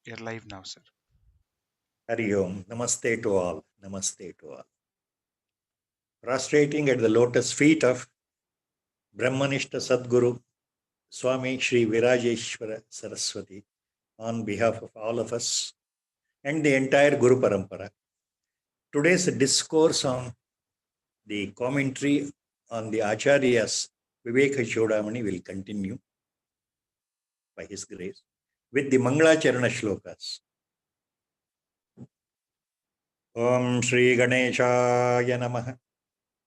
You're live now, sir. Hari Om. Namaste to all. Namaste to all. Prostrating at the lotus feet of Brahmanishta Sadguru Swami Sri Virajeshwara Saraswati on behalf of all of us and the entire Guru Parampara. Today's discourse on the commentary on the Acharyas Viveka Chudamani will continue by his grace with the Mangalacharana Shlokas. Om Shri Ganeshaya Namaha.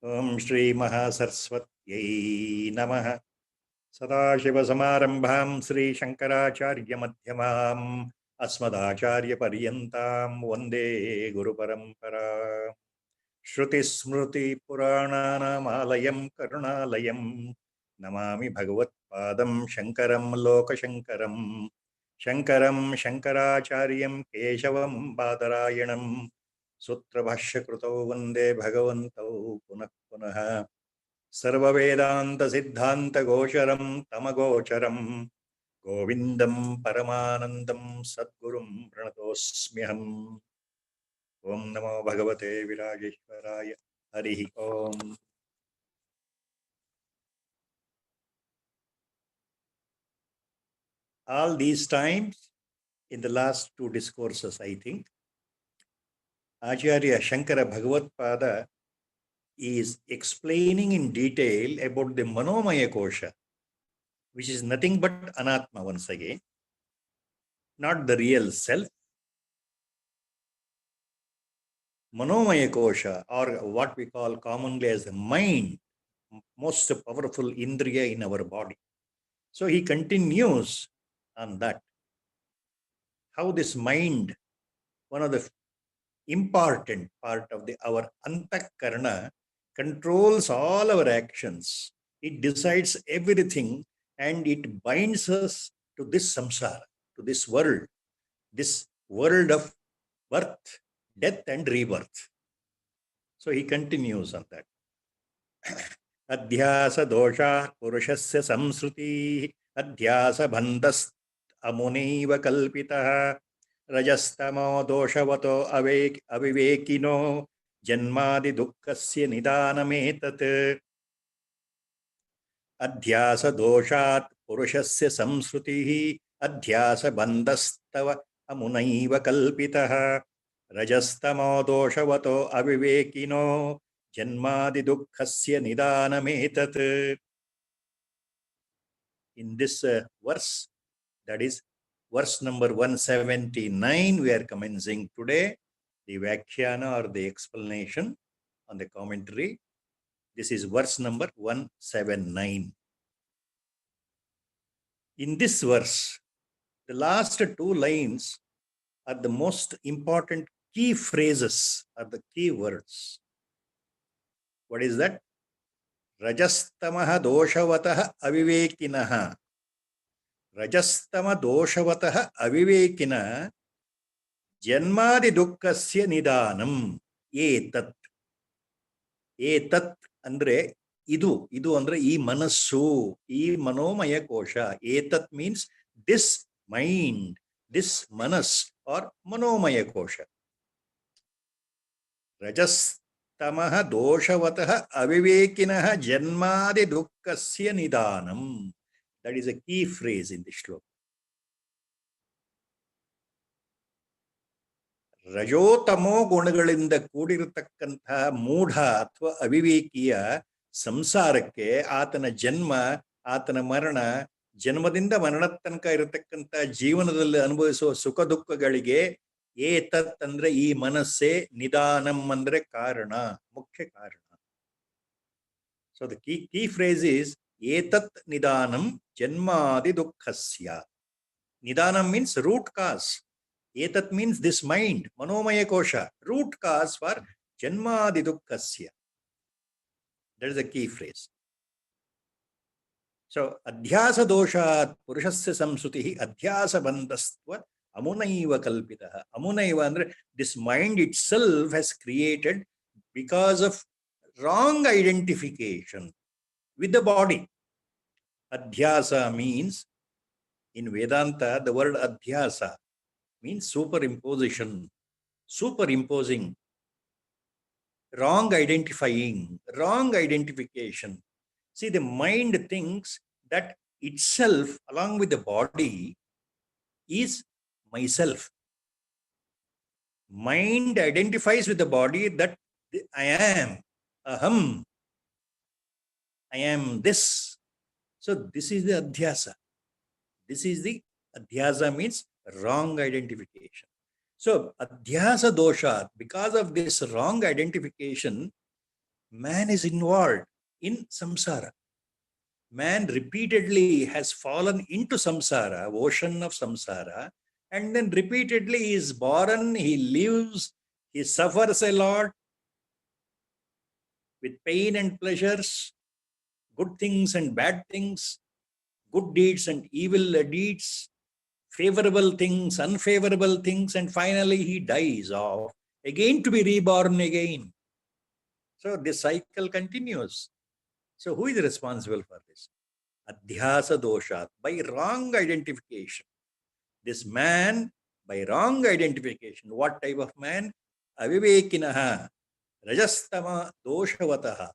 Om Shri Mahasaraswatyai Namaha. Sadashivasamarambham Sri Shankaracharya Madhyamam Asmadacharya Paryantam Vande Guru Parampara. Shruti Smruti Purananam Alayam Karunalayam Namami Bhagavat Padam Shankaram Lokashankaram Shankaram Shankaracharyam Keshavam Badarayanam Sutra Bhashya Kruto Vande Bhagavantau Punah Punah Sarvavedanta Siddhanta Gosharam Tamagocharam Govindam Paramanandam Sadgurum Pranatosmyaham. Om Namo Bhagavate Virajeshwaraya. Harihi Om. All these times, in the last two discourses, I think, Acharya Shankara Bhagavad Pada is explaining in detail about the Manomaya Kosha, which is nothing but Anatma once again, not the real self. Manomaya Kosha, or what we call commonly as the mind, most powerful indriya in our body. So he continues on that. How this mind, one of the important part of our antakarana, controls all our actions. It decides everything and it binds us to this samsara, to this world of birth, death and rebirth. So he continues on that. Adhyasa dosha purushasya samsruti adhyasa bandhast amunaiva kalpitah rajastamo doshavato avivekino janmadi dukkasya nidanametat. Adhyasa doshat purushasya samsruti adhyasa bandhastava amunaiva kalpitah rajastamo doshavato avivekino janmadi dukkhasya nidanametat. In this verse, that is verse number 179, we are commencing today the Vyakhyana or the explanation on the commentary. This is verse number 179. In this verse, the last two lines are the most important key phrases, are the key words. What is that? Rajastamaha doshavataha avivekinaha. Rajastama doshavataha avivekina janmadi dukkasya nidanam. Etat. Etat andre idu. Idu andre ee manassu. Ee manomaya kosha. Etat means this mind, this manas or manomaya kosha. Rajastamaha doshavataha avivekinaha janmadi dukkasya nidanam. That is a key phrase in the shloka. ರಜೋತಮೋ ಗುಣಗಳಿಂದ ಕೂಡಿರತಕ್ಕಂತಹ ಮೂಢ ಅಥವಾ ಅವಿವೇಕಿಯ ಸಂಸಾರಕ್ಕೆ ಆತನ ಜನ್ಮ, ಆತನ ಮರಣ, ಜನ್ಮದಿಂದ ಮರಣ ತನಕ ಇರತಕ್ಕಂಥ ಜೀವನದಲ್ಲಿ ಅನುಭವಿಸುವ ಸುಖ ದುಃಖಗಳಿಗೆ ಏತತ್ ಅಂದ್ರೆ ಈ ಮನಸ್ಸೇ, ನಿದಾನಂ ಅಂದ್ರೆ ಕಾರಣ, ಮುಖ್ಯ ಕಾರಣ. So the key phrase is ಏತತ್ ನಿದಾನಂ ಜನ್ಮಾದಿ ದುಃಖಸ್ಯ. Nidanam means root cause. Etat means this mind, manomaya kosha, root cause for janmadi dukkhasya. That is the key phrase. So, adhyasa doshat purushasya samsutihi adhyasa bandhastva amunaiva kalpitaha. Amunaiva andre this mind itself has created because of wrong identification with the body. Adhyasa means, in Vedanta, the word adhyasa, means superimposition, superimposing, wrong identifying, wrong identification. See, the mind thinks that itself, along with the body, is myself. Mind identifies with the body that I am, aham, I am this. So this is the adhyasa. This is the adhyasa means wrong identification. So adhyasa dosha, because of this wrong identification, man is involved in samsara. Man repeatedly has fallen into samsara, ocean of samsara, and then repeatedly is born, he lives, he suffers a lot with pain and pleasures, good things and bad things, good deeds and evil deeds, favorable things, unfavorable things, and finally he dies off, again to be reborn again. So this cycle continues. So who is responsible for this? Adhyasa dosha, by wrong identification. This man, by wrong identification, what type of man? Avivekinaha, rajastama doshavataha.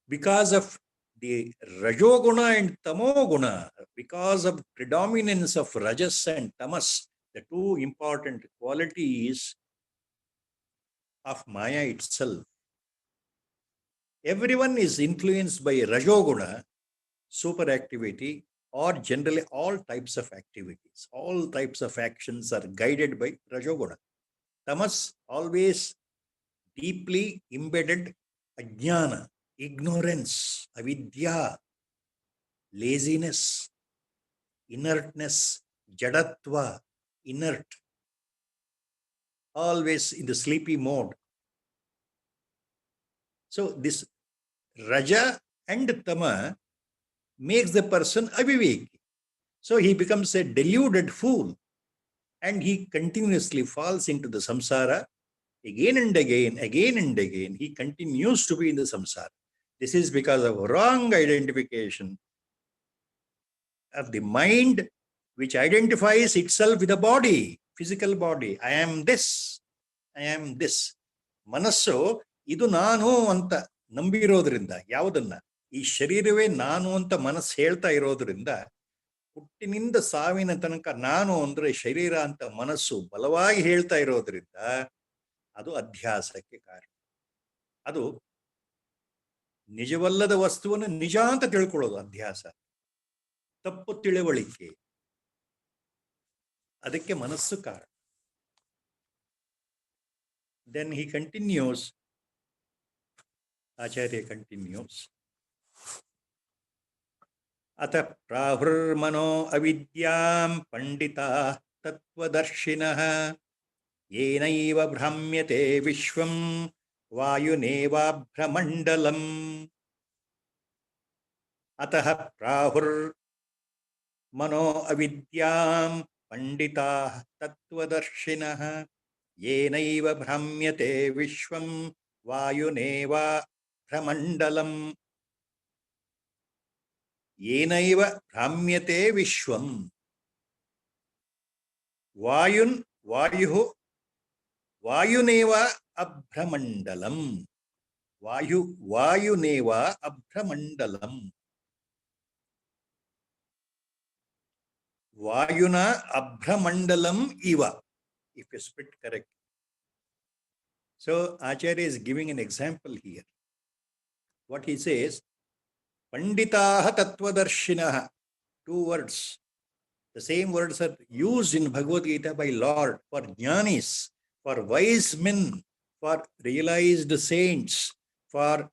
Because of the rajoguna and tamoguna, because of predominance of rajas and tamas, the two important qualities of Maya itself. Everyone is influenced by rajoguna, super activity, or generally all types of activities. All types of actions are guided by rajoguna. Tamas, always deeply embedded ajnana, ignorance, avidya, laziness, inertness, jadatva, inert, always in the sleepy mode. So this raja and tama makes the person aviveki. So he becomes a deluded fool and he continuously falls into the samsara again and again, again and again. He continues to be in the samsara. This is because of wrong identification of the mind, which identifies itself with the body, physical body. I am this, I am this. Manassu, idu nanu anta ನಂಬಿರೋದ್ರಿಂದ ಯಾವುದನ್ನ ಈ ಶರೀರವೇ ನಾನು ಅಂತ ಮನಸ್ಸು ಹೇಳ್ತಾ ಇರೋದ್ರಿಂದ ಹುಟ್ಟಿನಿಂದ ಸಾವಿನ ತನಕ ನಾನು ಅಂದ್ರೆ ಶರೀರ ಅಂತ ಮನಸ್ಸು ಬಲವಾಗಿ ಹೇಳ್ತಾ ಇರೋದ್ರಿಂದ ಅದು ಅಧ್ಯಾಸಕ್ಕೆ ಕಾರಣ. ಅದು ನಿಜವಲ್ಲದ ವಸ್ತುವನ್ನು ನಿಜ ಅಂತ ತಿಳ್ಕೊಳ್ಳೋದು ಅಧ್ಯಾಸ, ತಪ್ಪು ತಿಳುವಳಿಕೆ, ಅದಕ್ಕೆ ಮನಸ್ಸು ಕಾರಣ. Then he continues, Acharya continues, Ata prahurmano avidyam pandita tattvadarshinaha yenaiva bhramyate vishvam vayuneva bhramandalam. Ataha prahurmano avidyam pandita tattvadarshinaha yenaiva bhramyate vishvam vayuneva bhramandalam. Yenaiva bhramyate vishvam. Vayuneva abhramandalam. Vayuneva abhramandalam. Vayuna abhramandalam iva, if you split correct. So Acharya is giving an example here. What he says, Panditaha Tattvadarshinaha, two words. The same words are used in Bhagavad Gita by Lord for jnanis, for wise men, for realized saints, for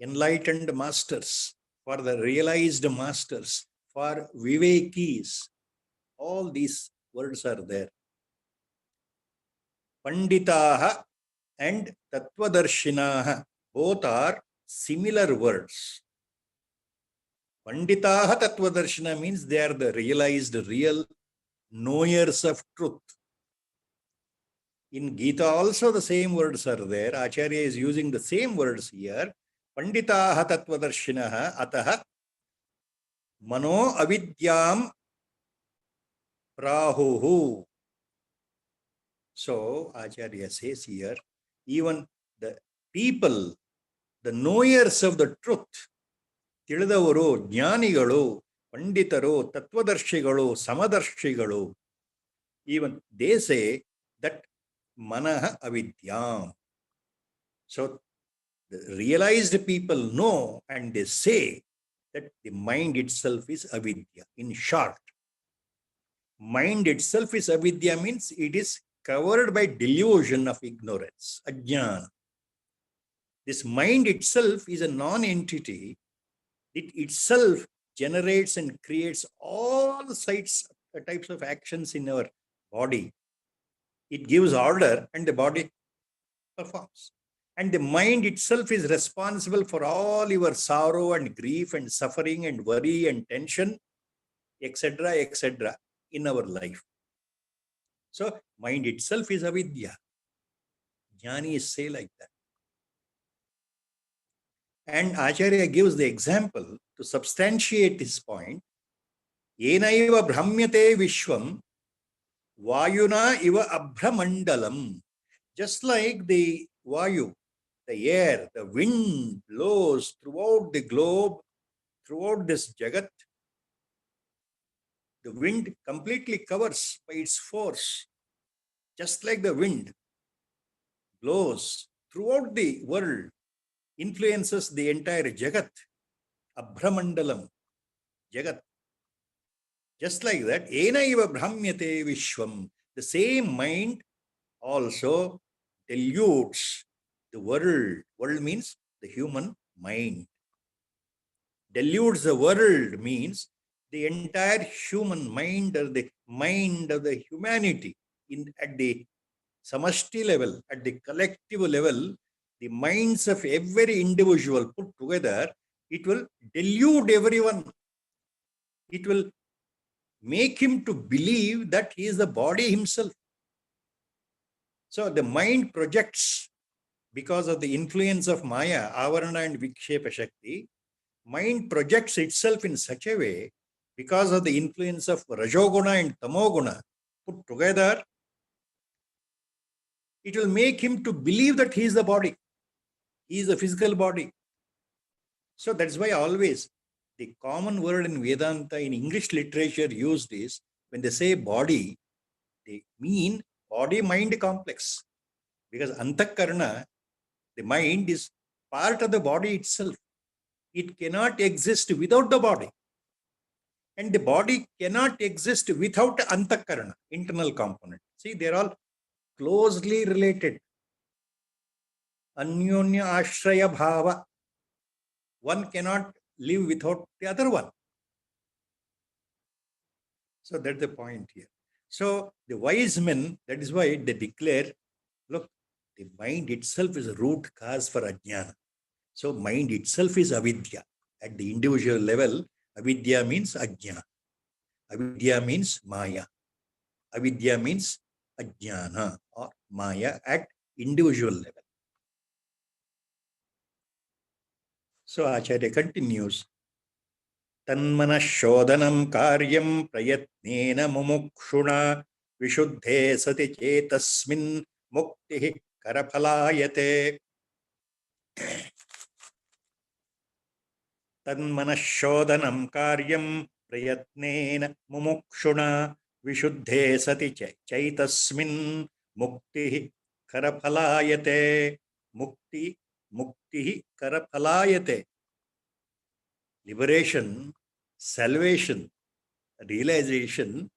enlightened masters, for the realized masters, for vivekis. All these words are there. Panditaha and Tattvadarshinaha, both are similar words. Panditaha Tattvadarshina means they are the realized, real knowers of truth. In Gita also the same words are there. Acharya is using the same words here. Panditaha Tattvadarshinaha ataha mano avidyam prahuhu. So Acharya says here, even the people, the knowers of the truth, ತಿಳಿದವರು, ಜ್ಞಾನಿಗಳು, ಪಂಡಿತರು, ತತ್ವದರ್ಶಿಗಳು, ಸಮದರ್ಶಿಗಳು, even they say that manah avidyam. So the realized people know and they say that the mind itself is avidya. In short, mind itself is avidya means it is covered by delusion of ignorance, ajnana. This mind itself is a non-entity. It itself generates and creates all types of actions in our body. It gives order and the body performs. And the mind itself is responsible for all your sorrow and grief and suffering and worry and tension, etc., etc., in our life. So mind itself is avidya. Jnanis say like that. And Acharya gives the example to substantiate this point. Yenaiva brahmyate vishwam vayuna iva abhramandalam. Just like the vayu, the air, the wind blows throughout the globe, throughout this jagat, the wind completely covers by its force. Just like the wind blows throughout the world, influences the entire jagat, abhramandalam, jagat. Just like that, ena iva brahmyate vishwam, the same mind also dilutes the world. World means the human mind. Dilutes the world means the entire human mind or the mind of the humanity at the samashti level, at the collective level, the minds of every individual put together, it will delude everyone. It will make him to believe that he is the body himself. So the mind projects, because of the influence of Maya, Avarana and Vikshepa Shakti, mind projects itself in such a way, because of the influence of Rajoguna and Tamoguna put together, it will make him to believe that he is the body. He is the physical body. So that's why always the common word in Vedanta, in English literature used is, when they say body, they mean body-mind complex. Because antakarana, the mind, is part of the body itself. It cannot exist without the body. And the body cannot exist without antakarana, internal component. See, they're all closely related. Anyonya ashraya bhava. One cannot live without the other one. So that's the point here. So the wise men, that is why they declare, look, the mind itself is a root cause for ajnana. So mind itself is avidya. At the individual level, avidya means ajnana. Avidya means maya. Avidya means ajnana or maya at individual level. So Acharya continues, तन्मनः शोधनं कार्यं प्रयत्नेन मुमुक्षुणा विशुद्धे सति चेतस्मिन् मुक्तिः करफलायते. तन्मनः शोधनं कार्यं प्रयत्नेन मुमुक्षुणा विशुद्धे सति चैतस्मिन् मुक्तिः करफलायते. मुक्तिः करफलायते. Liberation, salvation, realization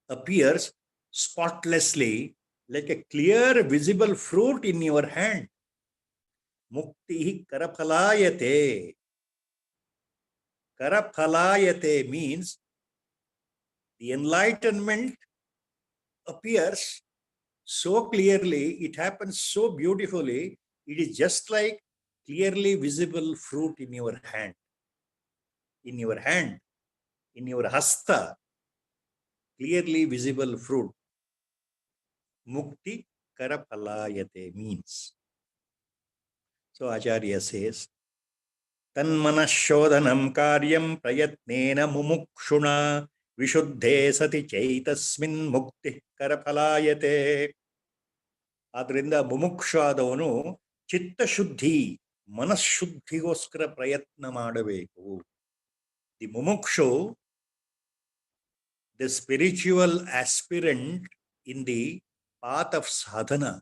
appears spotlessly like a clear visible fruit in your hand. Mukti karaphalayate. Karaphalayate means the enlightenment appears so clearly, it happens so beautifully, it is just like clearly visible fruit in your hand. In your hand, in your hasta, clearly visible fruit. Mukti karaphalayate means. So Acharya says, Tanmanashodhanam karyam prayatnena mumukshuna vishuddhe sati chaitasmin mukti karaphalayate. ಆದ್ರಿಂದ ಮುಮುಕ್ಷ ಆದವನು ಚಿತ್ತಶುದ್ಧಿ ಮನಃಶುದ್ಧಿಗೋಸ್ಕರ ಪ್ರಯತ್ನ ಮಾಡಬೇಕು. The ಮುಮುಕ್ಷು, the spiritual aspirant in the path of sadhana,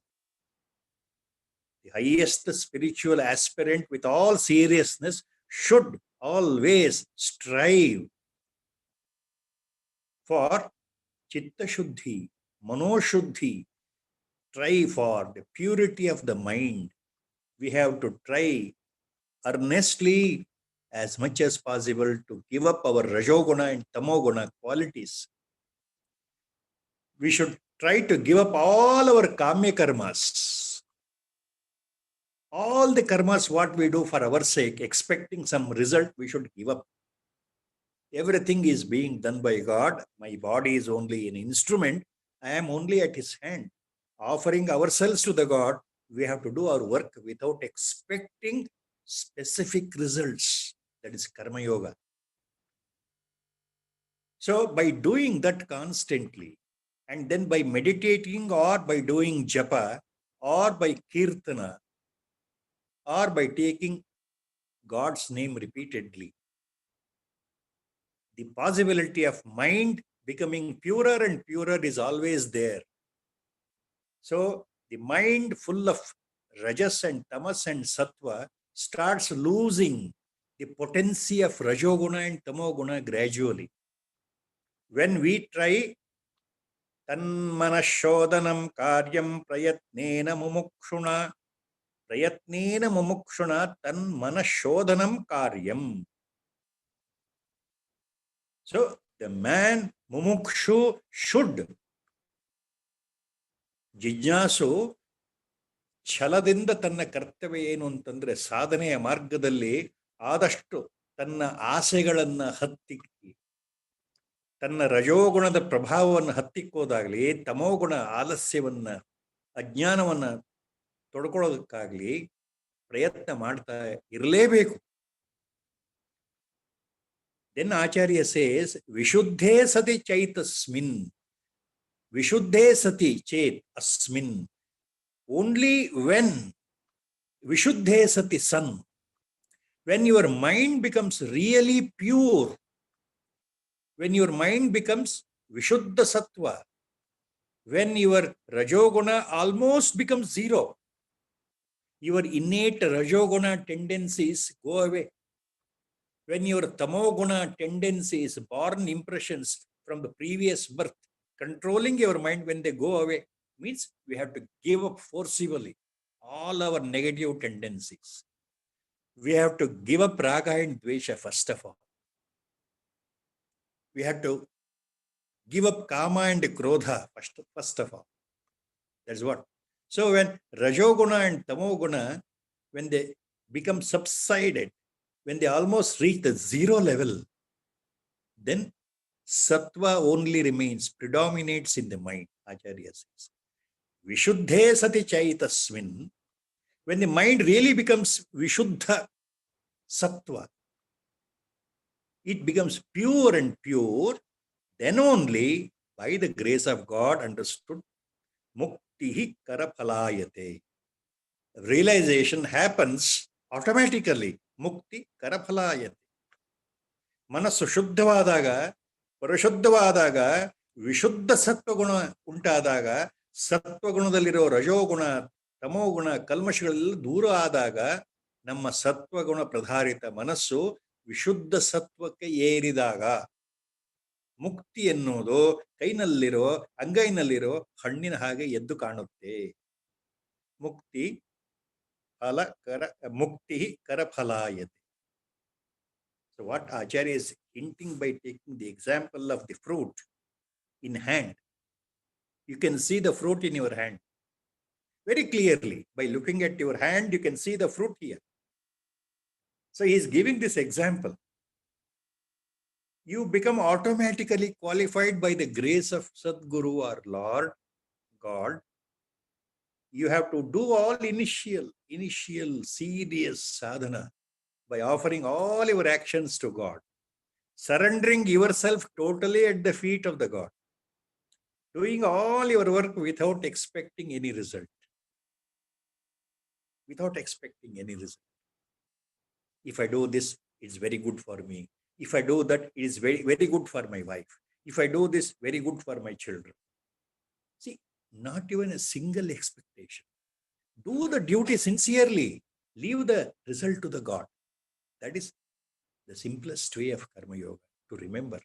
the highest spiritual aspirant with all seriousness should always strive for chitta shuddhi, mano shuddhi, try for the purity of the mind. We have to try earnestly as much as possible to give up our rajoguna and tamoguna qualities. We should try to give up all our kamya karmas. All the karmas what we do for our sake, expecting some result, we should give up. Everything is being done by God. My body is only an instrument. I am only at His hand. Offering ourselves to the God, we have to do our work without expecting specific results. That is karma yoga. So by doing that constantly, and then by meditating or by doing japa or by kirtana or by taking God's name repeatedly, the possibility of mind becoming purer and purer is always there. So the mind full of rajas and tamas and sattva starts losing the potency of rajoguna and tamoguna gradually. When we try तन्मनशोधनं कार्यं प्रयत्नेन मुमुक्षुणा तन्मनशोधनं कार्यं. So the man mumukshu should, ಜಿಜ್ಞಾಸು ಛಲದಿಂದ ತನ್ನ ಕರ್ತವ್ಯ ಏನು ಅಂತಂದ್ರೆ ಸಾಧನೆಯ ಮಾರ್ಗದಲ್ಲಿ ಆದಷ್ಟು ತನ್ನ ಆಸೆಗಳನ್ನ ಹತ್ತಿಕ್ಕಿ, ತನ್ನ ರಜೋಗುಣದ ಪ್ರಭಾವವನ್ನು ಹತ್ತಿಕ್ಕೋದಾಗ್ಲಿ, ತಮೋಗುಣ ಆಲಸ್ಯವನ್ನ ಅಜ್ಞಾನವನ್ನ ತೊಡ್ಕೊಳ್ಳೋದಕ್ಕಾಗ್ಲಿ ಪ್ರಯತ್ನ ಮಾಡ್ತಾ ಇರಲೇಬೇಕು. Then Acharya says, Vishuddhe sati chaitasmin. Vishuddhe sati chet asmin. Only when Vishuddhe sati san, when your mind becomes really pure, when your mind becomes Vishuddha Sattva, when your Rajoguna almost becomes zero, your innate Rajoguna tendencies go away. When your Tamoguna tendencies, born impressions from the previous birth, controlling your mind, when they go away, means we have to give up forcibly all our negative tendencies. We have to give up Raga and Dvesha first of all. We have to give up Kama and Krodha first of all. That's what. So when Rajoguna and Tamoguna, when they become subsided, when they almost reach the zero level, then Sattva only remains, predominates in the mind, Acharya says. Vishuddhe sati chaitasmin, when the mind really becomes Vishuddha Sattva, it becomes pure and pure, then only by the grace of God understood, muktihi karaphalayate. Realization happens automatically. Mukti karaphalayate. Manassu shuddhavadaga, parashuddhavadaga, ವಿಶುದ್ಧ ಸತ್ವಗುಣ ಉಂಟಾದಾಗ, ಸತ್ವಗುಣದಲ್ಲಿರೋ ರಜೋಗುಣ ತಮೋಗುಣ ಕಲ್ಮಶಗಳೆಲ್ಲ ದೂರ ಆದಾಗ ನಮ್ಮ ಸತ್ವಗುಣ ಪ್ರಧಾರಿತ ಮನಸ್ಸು ವಿಶುದ್ಧ ಸತ್ವಕ್ಕೆ ಏರಿದಾಗ ಮುಕ್ತಿ ಎನ್ನುವುದು ಕೈನಲ್ಲಿರೋ ಅಂಗೈನಲ್ಲಿರೋ ಹಣ್ಣಿನ ಹಾಗೆ ಎದ್ದು ಕಾಣುತ್ತೆ. ಮುಕ್ತಿ ಕರಫಲಾಯತೆ. So what Acharya is hinting by taking the example of the fruit in hand, you can see the fruit in your hand very clearly. By looking at your hand, you can see the fruit here. So he is giving this example. You become automatically qualified by the grace of Sadguru or Lord God. You have to do all initial serious sadhana by offering all your actions to God, surrendering yourself totally at the feet of the God, doing all your work without expecting any result. without expecting any result. If I do this, it's very good for me. If I do that, it is very, very good for my wife. If I do this, very good for my children. See, not even a single expectation. Do the duty sincerely. Leave the result to the God. That is the simplest way of Karma Yoga to remember,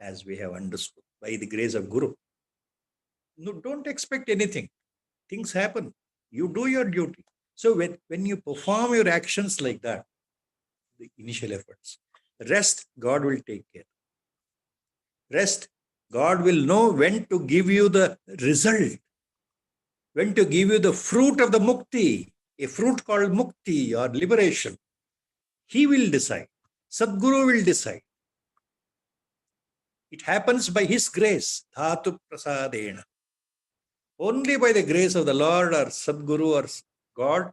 as we have understood by the grace of Guru. No, don't expect anything. Things happen. You do your duty. So when you perform your actions like that, the initial efforts, rest, God will take care. Rest, God will know when to give you the result, when to give you the fruit of the mukti, a fruit called mukti or liberation. He will decide. Sadguru will decide. It happens by His grace, dhatu prasadena. Only by the grace of the Lord or Sadguru or God,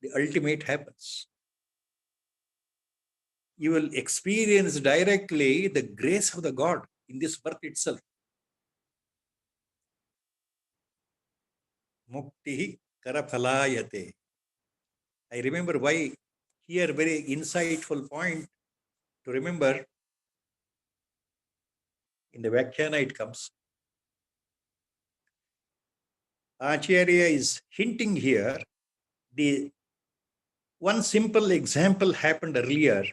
the ultimate happens. You will experience directly the grace of the God in this birth itself. Mukti karaphalayate. I remember why here very insightful point to remember. In the Vyakhyana it comes. Acharya is hinting here, the one simple example happened earlier,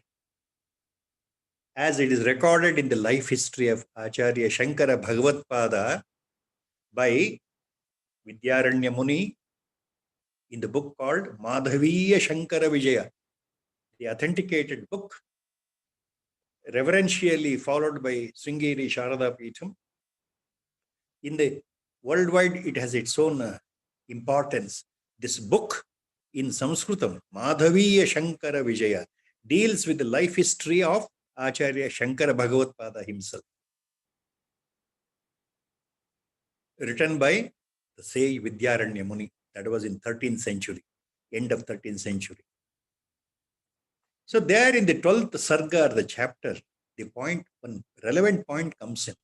as it is recorded in the life history of Acharya Shankara Bhagavatpada by Vidyaranya Muni in the book called Madhaviya Shankara Vijaya, the authenticated book, reverentially followed by Sringeri Sharada Peetham. In the worldwide, it has its own importance. This book in Sanskritam, Madhaviya Shankara Vijaya, deals with the life history of Acharya Shankara Bhagavatpada himself. Written by the sage Vidyaranya Muni. That was in 13th century, end of 13th century. So there in the 12th sarga, the chapter, the point, one relevant point comes in.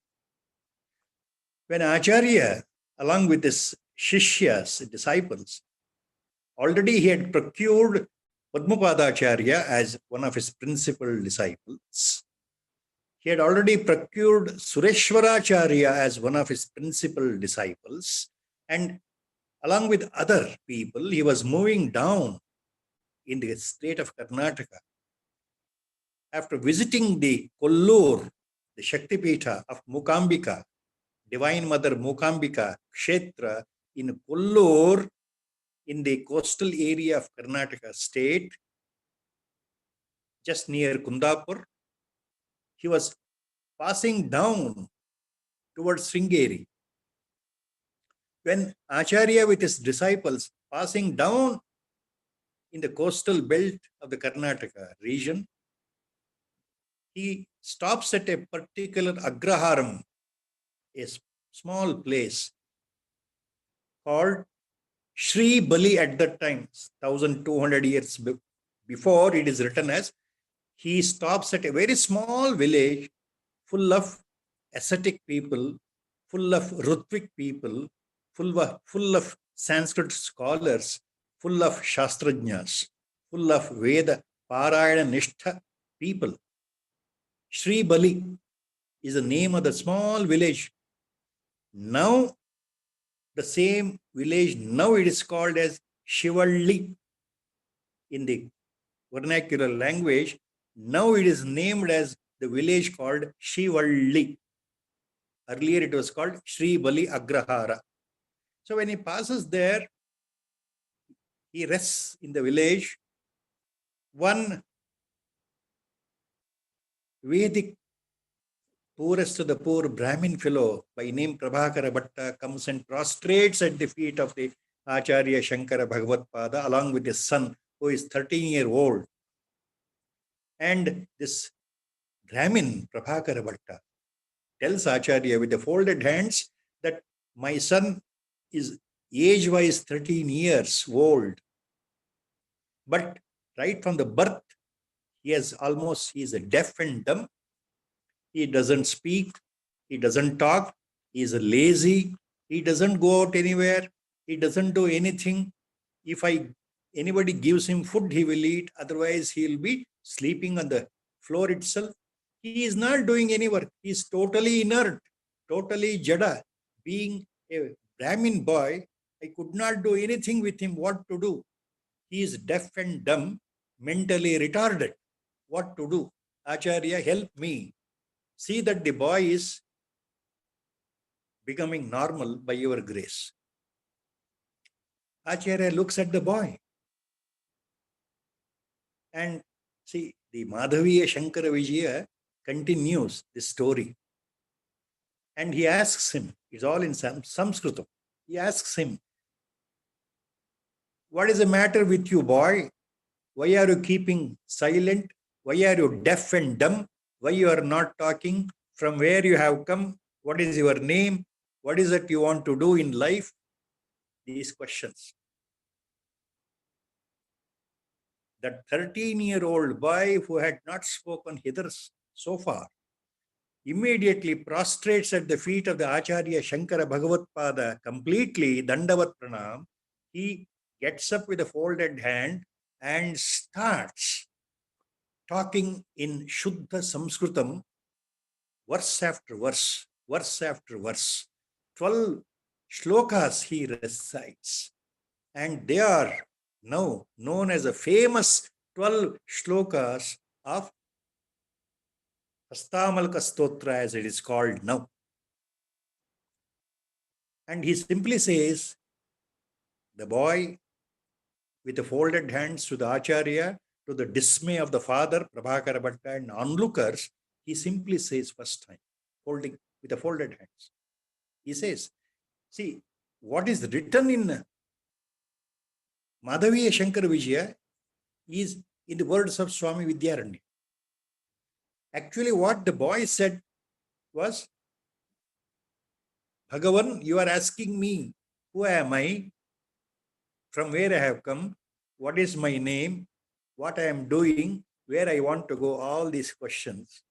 When Acharya, along with his Shishyas, disciples, already he had procured Padmapadacharya as one of his principal disciples. He had already procured Sureshwaracharya as one of his principal disciples. And along with other people, he was moving down in the state of Karnataka. After visiting the Kollur, the Shaktipita of Mukambika, Divine Mother Mukambika Kshetra in Kollur, in the coastal area of Karnataka state, just near Kundapur, he was passing down towards Sringeri. When Acharya with his disciples passing down in the coastal belt of the Karnataka region, he stops at a particular Agraharam, a small place called Sri Bali at that time, 1200 years before it is written as, he stops at a very small village full of ascetic people, full of Rutvik people, full of Sanskrit scholars, full of Shastrajñas, full of Veda, Parayana Nishtha people. Sri Bali is the name of the small village. Now, the same village, now it is called as Shivalli in the vernacular language. Now it is named as the village called Shivalli. Earlier it was called Sri Bali Agrahara. So when he passes there, he rests in the village. One Vedic poorest of the poor Brahmin fellow by name Prabhakara Bhatta comes and prostrates at the feet of the Acharya Shankara Bhagavatpada along with his son, who is 13-year-old. And this Brahmin Prabhakara Bhatta tells Acharya with the folded hands that my son is age-wise 13 years old. But right from the birth, he is deaf and dumb. He doesn't speak. He doesn't talk. He is lazy. He doesn't go out anywhere. He doesn't do anything. If anybody gives him food, he will eat. Otherwise, he will be sleeping on the floor itself. He is not doing any work. He is totally inert, totally jada. Being a Brahmin boy, I could not do anything with him. What to do? He is deaf and dumb, mentally retarded. What to do? Acharya, help me. See that the boy is becoming normal by your grace. Acharya looks at the boy. And see, the Madhaviya Shankara Vijaya continues this story. And he asks him, it's all in Sanskritam. He asks him, what is the matter with you, boy? Why are you keeping silent? Why are you deaf and dumb? Why you are not talking? From where you have come? What is your name? What is it you want to do in life? These questions. That 13-year-old boy who had not spoken hither so far immediately prostrates at the feet of the Acharya Shankara Bhagavatpada completely, Dandavat Pranam. He gets up with a folded hand and starts talking in Shuddha Sanskritam, verse after verse, verse after verse. 12 shlokas he recites, and they are now known as the famous 12 shlokas of Hastamalaka Stotra, as it is called now. And he simply says, the boy with the folded hands to the Acharya, to the dismay of the father, Prabhakara Bhatta, and onlookers, he simply says first time, holding with the folded hands. He says, see, what is written in Madhaviya Shankara Vijaya is in the words of Swami Vidyaranya. Actually, what the boy said was, Bhagavan, you are asking me, who am I? From where I have come? What is my name? What I am doing? Where I want to go? All these questions.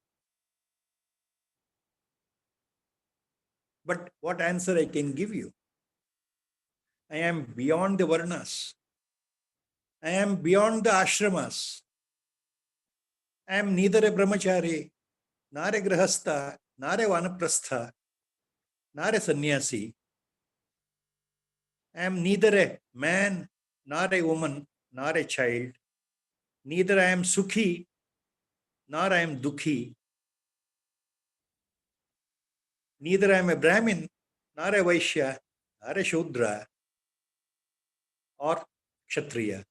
But what answer I can give you? I am beyond the varnas. I am beyond the ashramas. I am neither a brahmachari, nor a grahastha, nor a vanaprastha, nor a sannyasi. I am neither a man, nor a woman, nor a child. Neither I am sukhi, nor I am dukhi. Neither I am a Brahmin, nor a Vaishya, nor a Shudra, or Kshatriya.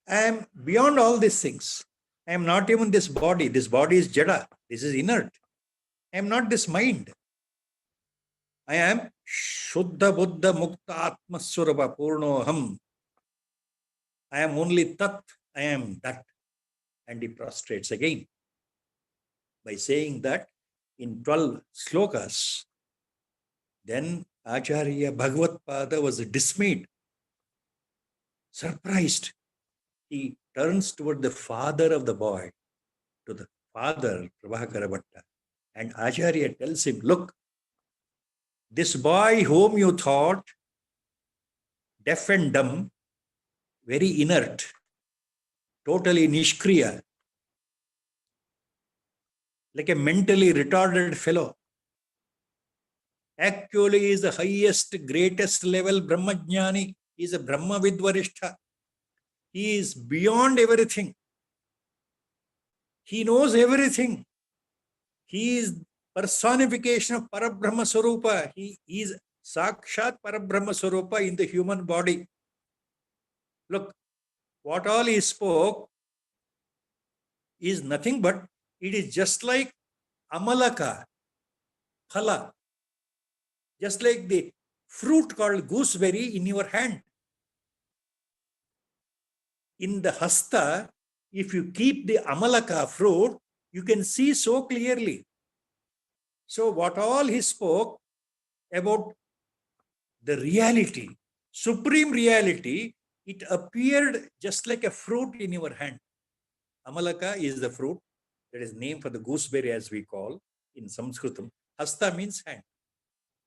I am beyond all these things. I am not even this body. This body is jada. This is inert. I am not this mind. I am Shuddha Buddha Mukta Atmaswarapa Purnoham. I am only Tat. I am that. And he prostrates again by saying that in 12 slokas. Then Acharya Bhagavatpada was dismayed, surprised. He turns toward the father of the boy, to the father, Prabhakara Bhatta. And Acharya tells him, look, this boy whom you thought deaf and dumb, very inert, totally nishkriya, like a mentally retarded fellow, actually is the highest, greatest level Brahmajnani. He is a Brahma Vidvarishtha. He is beyond everything. He knows everything. He is personification of Parabrahma Sarupa. He is Sakshat Parabrahma Sarupa in the human body. Look, what all he spoke is nothing but, it is just like Amalaka, Phala, just like the fruit called gooseberry in your hand. In the hasta, if you keep the Amalaka fruit, you can see so clearly. So what all he spoke about the reality, supreme reality, it appeared just like a fruit in your hand. Amalaka is the fruit that is named for the gooseberry, as we call in Sanskritam. Hasta means hand.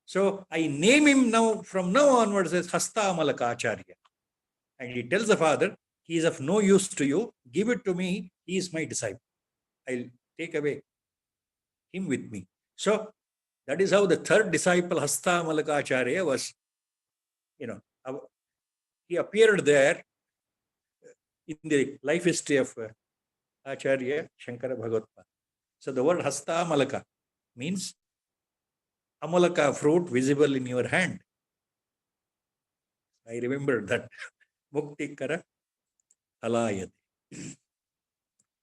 So I name him now, from now onwards, as Hastamalaka Acharya. And he tells the father, he is of no use to you. Give it to me. He is my disciple. I'll take away him with me. So that is how the third disciple, Hastamalaka Acharya, was, he appeared there in the life history of Acharya Shankara Bhagavatam. So the word Hasta Malaka means Amalaka, fruit visible in your hand. I remember that. Mukti Kara Halayate.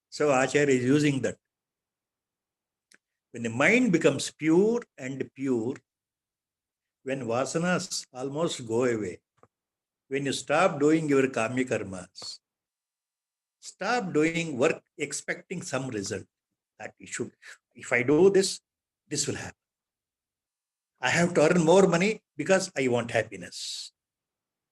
So Acharya is using that. When the mind becomes pure and pure, when vasanas almost go away, when you stop doing your kamya karmas, stop doing work expecting some result, that you should, if I do this, this will happen. I have to earn more money because I want happiness.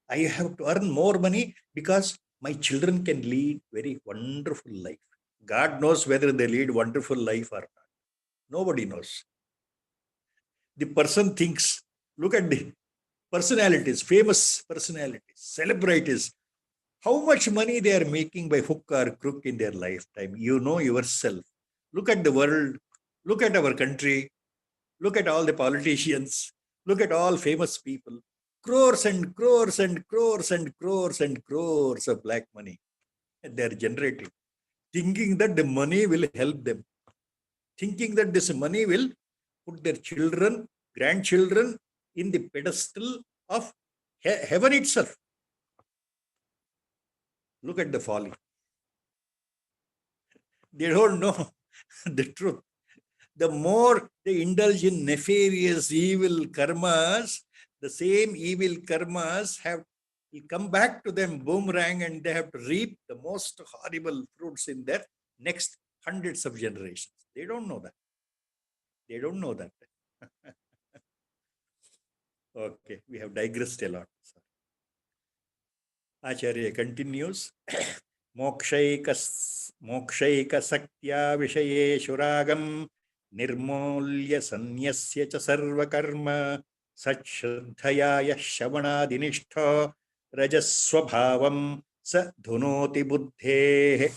I have to earn more money because my children can lead very wonderful life. God knows whether they lead wonderful life or not. Nobody knows. The person thinks, look at the personalities, famous personalities, celebrities, how much money they are making by hook or crook in their lifetime. You know yourself. Look at the world. Look at our country. Look at all the politicians. Look at all famous people. Crores and crores and crores and crores and crores of black money they are generating, thinking that the money will help them, thinking that this money will put their children, grandchildren in the pedestal of heaven itself. Look at the folly. They don't know the truth. The more they indulge in nefarious evil karmas, the same evil karmas will come back to them boomerang, and they have to reap the most horrible fruits in their next hundreds of generations. They don't know that. They don't know that. Okay, we have digressed a lot. Acharya continues. Mokshaika saktya vishayeshu ragam nirmolya sanyasya cha sarvakarma satshraddhaya yashavanadinishto rajasvabhavam sa dhunoti buddhe.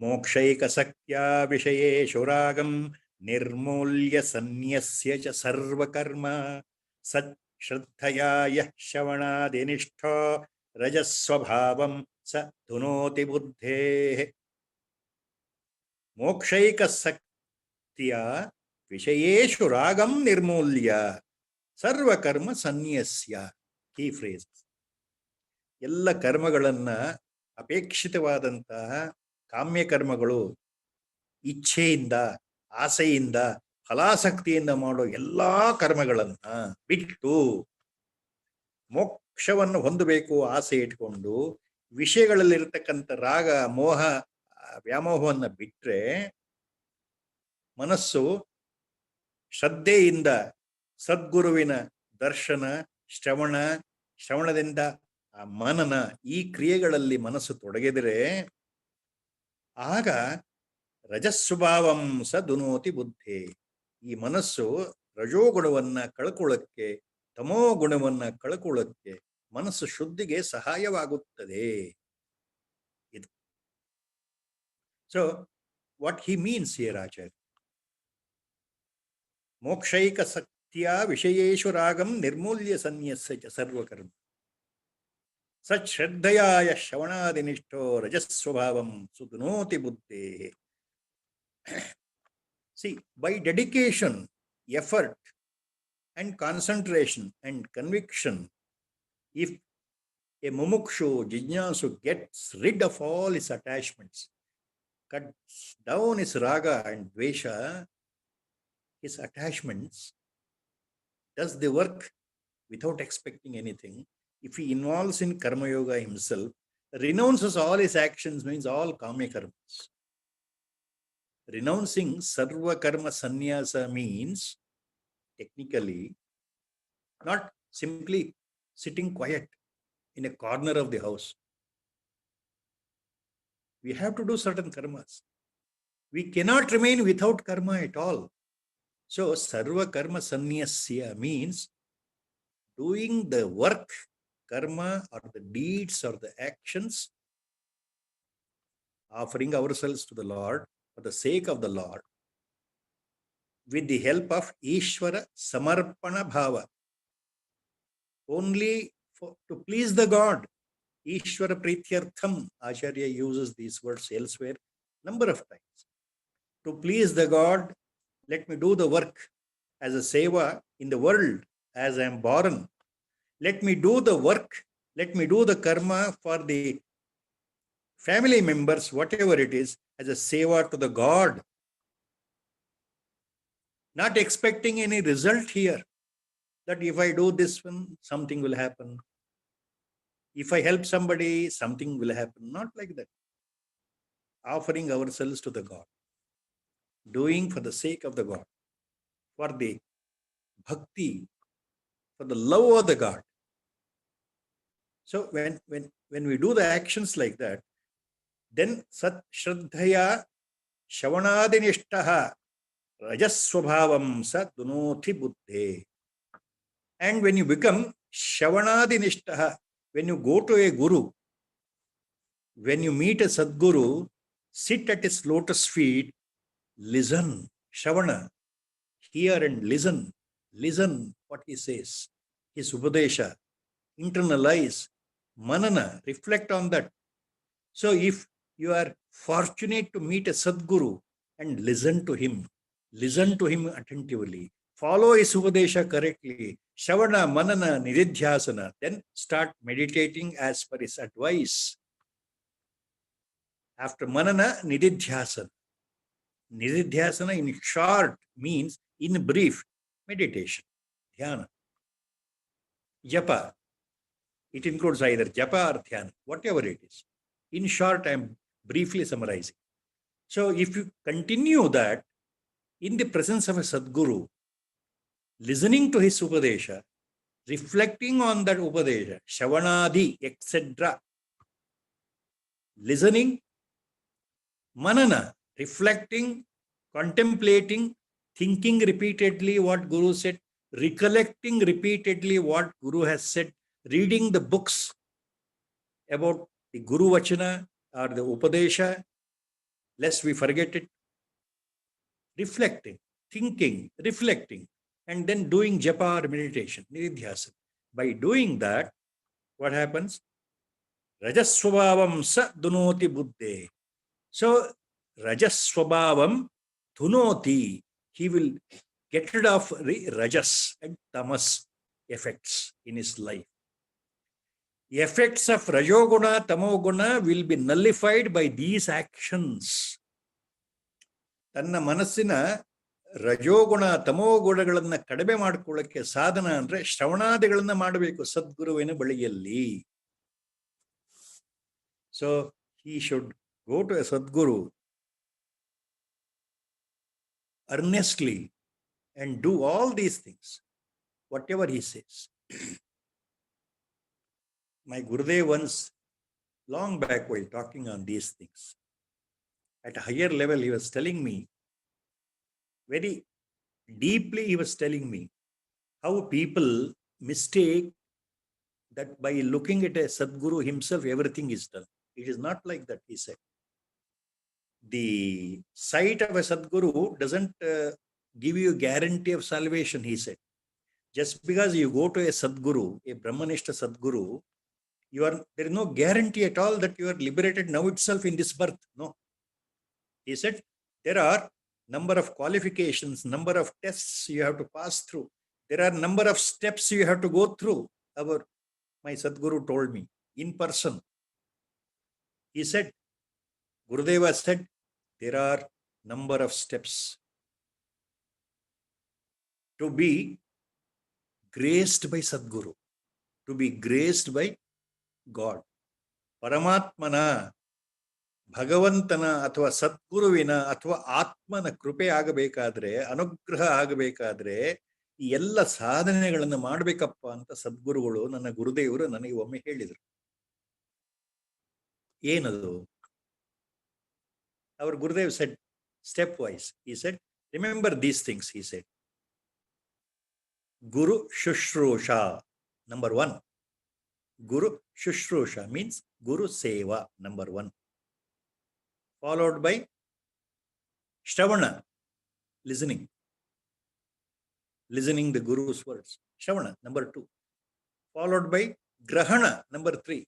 Mokshaika saktya vishayeshu ragam nirmolya sanyasya cha sarvakarma satshraddhaya yashavanadinishto rajasvabhavam sa dhunoti buddhe. Mokshaika saktya vishayeshu ragam nirmulya sarva karma sanyasya. Key phrases. ಎಲ್ಲ ಕರ್ಮಗಳನ್ನ ಅಪೇಕ್ಷಿತವಾದಂತಹ ಕಾಮ್ಯ ಕರ್ಮಗಳು, ಇಚ್ಛೆಯಿಂದ, ಆಸೆಯಿಂದ, ಫಲಾಸಕ್ತಿಯಿಂದ ಮಾಡೋ ಎಲ್ಲಾ ಕರ್ಮಗಳನ್ನ ಬಿಟ್ಟು ಮೋಕ್ಷವನ್ನು ಹೊಂದಬೇಕು ಆಸೆ ಇಟ್ಕೊಂಡು ವಿಷಯಗಳಲ್ಲಿರ್ತಕ್ಕಂಥ ರಾಗ ಮೋಹ ವ್ಯಾಮೋಹವನ್ನು ಬಿಟ್ರೆ ಮನಸ್ಸು ಶ್ರದ್ಧೆಯಿಂದ ಸದ್ಗುರುವಿನ ದರ್ಶನ, ಶ್ರವಣದಿಂದ ಮನನ, ಈ ಕ್ರಿಯೆಗಳಲ್ಲಿ ಮನಸ್ಸು ತೊಡಗಿದರೆ ಆಗ ರಜಸ್ವಭಾವಂ ಸ ದುನೋತಿ ಬುದ್ಧಿ. ಈ ಮನಸ್ಸು ರಜೋಗುಣವನ್ನ ಕಳ್ಕೊಳ್ಳಕ್ಕೆ, ತಮೋ ಗುಣವನ್ನ ಕಳ್ಕೊಳ್ಳಕ್ಕೆ ಮನಸ್ಸು ಶುದ್ಧಿಗೆ ಸಹಾಯವಾಗುತ್ತದೆ. ಇದು. So what he means here ಆಚಾರ್ಯ, ಮೋಕ್ಷೈಕ ಸತ್ಯ ವಿಷಯೇಶು ರಾಗಂ ನಿರ್ಮೂಲ್ಯ ಸನ್ಯಸ್ಯ ಚ ಸರ್ವಕರ್ಮ ಸಚ್ಶ್ರದ್ಧಯಾಯ ಶ್ರವಣಾದಿನಿಷ್ಠೋ ರಜಸ್ವಭಾವಂ ಸುಧುನೋತಿ ಬುದ್ಧೇ. See, by dedication, effort and concentration and conviction, if a mumukshu, jijnasu gets rid of all his attachments, cuts down his raga and dvesha, his attachments, does the work without expecting anything, if he involves in karma yoga himself, renounces all his actions, means all kamya karmas. Renouncing sarva karma sannyasa means technically not simply sitting quiet in a corner of the house. We have to do certain karmas. We cannot remain without karma at all. So sarva karma sannyasya means doing the work, karma, or the deeds or the actions, offering ourselves to the Lord for the sake of the Lord, with the help of Ishvara Samarpana Bhava, only to please the God. Ishvara Prityartham, Acharya uses these words elsewhere number of times. To please the God, let me do the work as a seva in the world as I am born. Let me do the work, let me do the karma for the family members, whatever it is, as a seva to the God. Not expecting any result here, that if I do this one, something will happen. If I help somebody, something will happen. Not like that. Offering ourselves to the God, doing for the sake of the God, for the bhakti, for the love of the God. So when we do the actions like that, then sat shraddhaya shavanadinishtaha rajasvabhavam sa dunoti buddhe. And when you become shavanadinishtaha, when you go to a guru, when you meet a Sadguru, sit at his lotus feet, listen, Shavana, hear and listen what he says, his Upadesha, internalize, manana, reflect on that. So if you are fortunate to meet a Sadguru and listen to him attentively, follow his Upadesha correctly, Shavana, manana, nididhyasana, then start meditating as per his advice. After manana, nididhyasana. Nididhyasana in short means, in brief, meditation, dhyana. Japa, it includes either japa or dhyana, whatever it is. In short, I am briefly summarizing. So if you continue that in the presence of a Sadguru, listening to his Upadesha, reflecting on that Upadesha, Shavanadi, etc., listening, manana, reflecting, contemplating, thinking repeatedly what Guru said, recollecting repeatedly what Guru has said, reading the books about the Guru Vachana or the Upadesha, lest we forget it, reflecting, thinking, reflecting, and then doing japa or meditation, nididhyasana. By doing that, what happens? Rajasvabhavam sa dunoti buddhe. So, Rajasvabhavam dhunoti, he will get rid of rajas and tamas effects in his life. The effects of rajoguna, tamoguna will be nullified by these actions. ತನ್ನ ಮನಸ್ಸಿನ ರಜೋಗುಣ ತಮೋಗುಣಗಳನ್ನ ಕಡಿಮೆ ಮಾಡಿಕೊಳ್ಳಕ್ಕೆ ಸಾಧನ ಅಂದ್ರೆ ಶ್ರವಣಾದಿಗಳನ್ನ ಮಾಡಬೇಕು ಸದ್ಗುರುವಿನ ಬಳಿಯಲ್ಲಿ. So he should go to a Sadguru earnestly and do all these things, whatever he says. My Gurudev once, long back, while talking on these things, at a higher level, he was telling me, very deeply he was telling me, how people mistake that by looking at a Sadguru himself, everything is done. It is not like that, he said. The sight of a Sadguru doesn't give you a guarantee of salvation, he said. Just because you go to a Sadguru, a Brahmanishta Sadguru, there is no guarantee at all that you are liberated now itself in this birth. No. He said, there are number of qualifications, number of tests you have to pass through. There are number of steps you have to go through. My Sadguru told me in person. He said, Gurudeva said, there are number of steps to be graced by Sadguru, to be graced by God. Paramatmana, ಭಗವಂತನ ಅಥವಾ ಸದ್ಗುರುವಿನ ಅಥವಾ ಆತ್ಮನ ಕೃಪೆ ಆಗಬೇಕಾದ್ರೆ, ಅನುಗ್ರಹ ಆಗಬೇಕಾದ್ರೆ ಈ ಎಲ್ಲ ಸಾಧನೆಗಳನ್ನು ಮಾಡಬೇಕಪ್ಪ ಅಂತ ಸದ್ಗುರುಗಳು, ನನ್ನ ಗುರುದೇವರು ನನಗೆ ಒಮ್ಮೆ ಹೇಳಿದರು. ಏನದು? Our Gurudev said, step wise, he said, remember these things, he said. Guru Shushrusha, number 1. Guru Shushrusha means Guru Seva, number 1. Followed by Shravana, listening. Listening the Guru's words. Shravana, number 2. Followed by Grahana, number 3.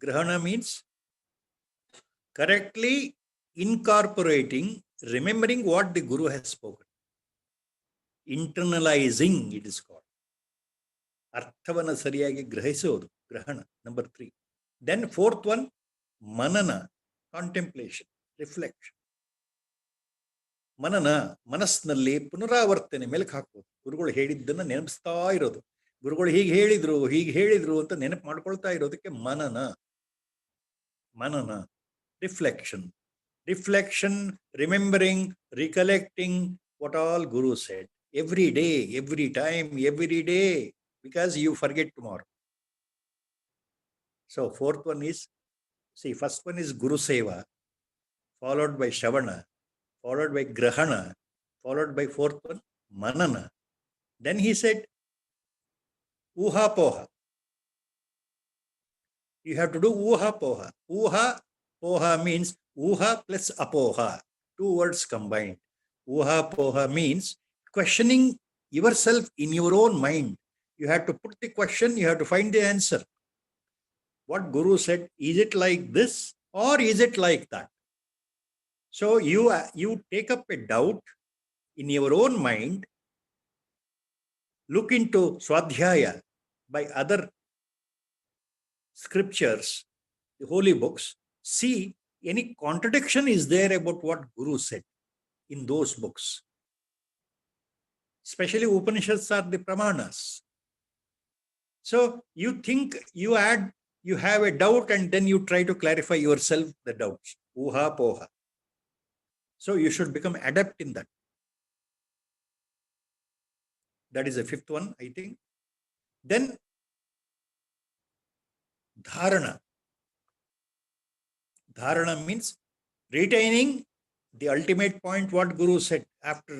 Grahana means correctly incorporating, remembering what the Guru has spoken. Internalizing, it is called. Arthavana sariyagi grahisodu, grahana, number 3. Then 4th one, manana, contemplation, reflection. ಮನನ ಮನಸ್ಸಿನಲ್ಲಿ ಪುನರಾವರ್ತನೆ ಮೆಲುಕು ಹಾಕೋದು. ಗುರುಗಳು ಹೇಳಿದ್ದನ್ನು ನೆನಪಿಸ್ತಾ ಇರೋದು. ಗುರುಗಳು ಹೀಗೆ ಹೇಳಿದ್ರು ಅಂತ ನೆನಪು ಮಾಡ್ಕೊಳ್ತಾ ಇರೋದಕ್ಕೆ ಮನನ. ಮನನ, reflection, remembering, recollecting what all Guru said. Every day, every time, every day, because you forget tomorrow. So 4th one is, first one is Guru Seva, followed by Shravana, followed by Grahana, followed by 4th one, Manana. Then he said, Uha Poha. You have to do Uha Poha. Uha Poha means Uha plus Apoha, 2 words combined. Uha Poha means questioning yourself in your own mind. You have to put the question, you have to find the answer. What Guru said, is it like this or is it like that? So you take up a doubt in your own mind, look into Swadhyaya by other scriptures, the holy books, see any contradiction is there about what Guru said in those books. Especially Upanishads are the Pramanas. So you think you have a doubt and then you try to clarify yourself the doubts. Uha Poha. So you should become adept in that. That is the 5th one, I think. Then Dharana. Dharana means retaining the ultimate point, what Guru said. After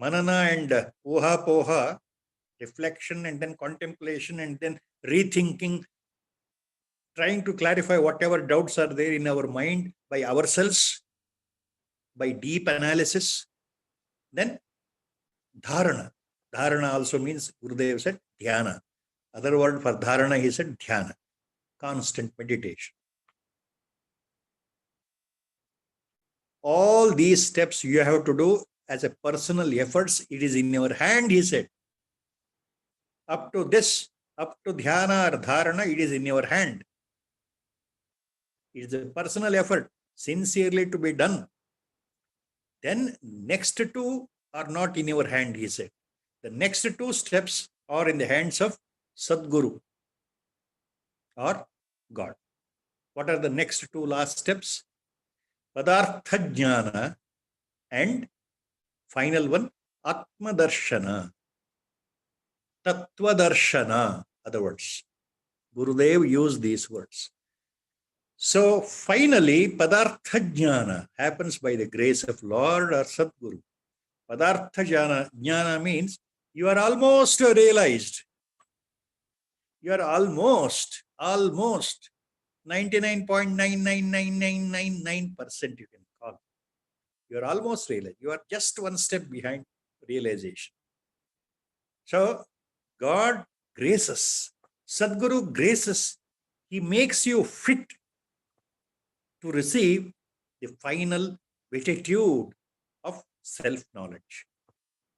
Manana and Uha Poha, reflection and then contemplation and then rethinking, trying to clarify whatever doubts are there in our mind by ourselves, by deep analysis. Then Dharana. Dharana also means, Gurudev said, Dhyana. Other word for Dharana, he said, Dhyana. Constant meditation. All these steps you have to do as a personal efforts. It is in your hand, he said. Up to Dhyana or Dharana, it is in your hand. It is a personal effort, sincerely to be done. Then next 2 are not in your hand, he said. The next 2 steps are in the hands of Sadguru or God. What are the next 2 last steps? Padartha Jnana and final one, Atma Darshana. Tattva Darshana, other words. Gurudev used these words. So finally, Padartha Jnana happens by the grace of Lord or Sadguru. Padartha Jnana means you are almost realized. You are almost 99.99999% you can call. You are almost realized. You are just one step behind realization. So God graces, Sadguru graces. He makes you fit to receive the final beatitude of self-knowledge.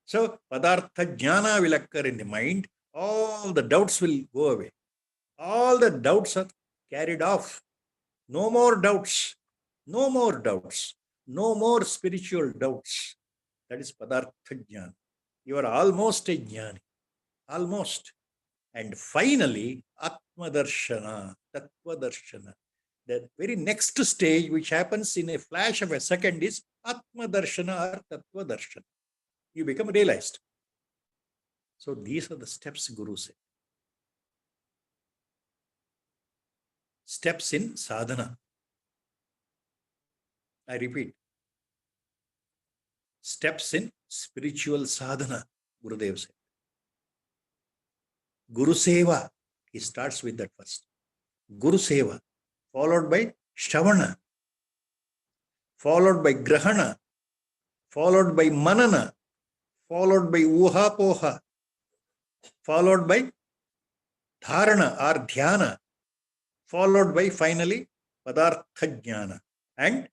So Padartha Jnana will occur in the mind. All the doubts will go away. All the doubts are carried off. No more doubts. No more doubts. No more spiritual doubts. That is Padartha Jnana. You are almost a Jnani. Almost. And finally, Atma Darshana, Tattva Darshana. The very next stage, which happens in a flash of a second, is Atma Darshana or Tattva Darshana. You become realized. So these are the steps Guru said. Steps in sadhana. I repeat. Steps in spiritual sadhana, Gurudev said. Guru Seva. He starts with that first. Guru Seva, followed by Shravana, followed by Grahana, followed by Manana, followed by Uhapoha, followed by Dharana or Dhyana, followed by finally Padartha Jnana and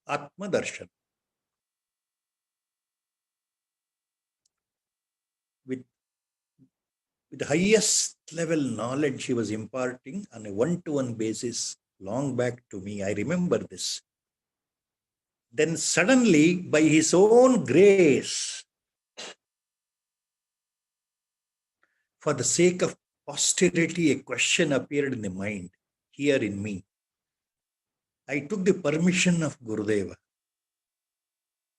Atma Darshan. With the highest level knowledge he was imparting on a one-to-one basis long back to me. I remember this. Then suddenly, by his own grace, for the sake of posterity, a question appeared in the mind, here in me. I took the permission of Gurudeva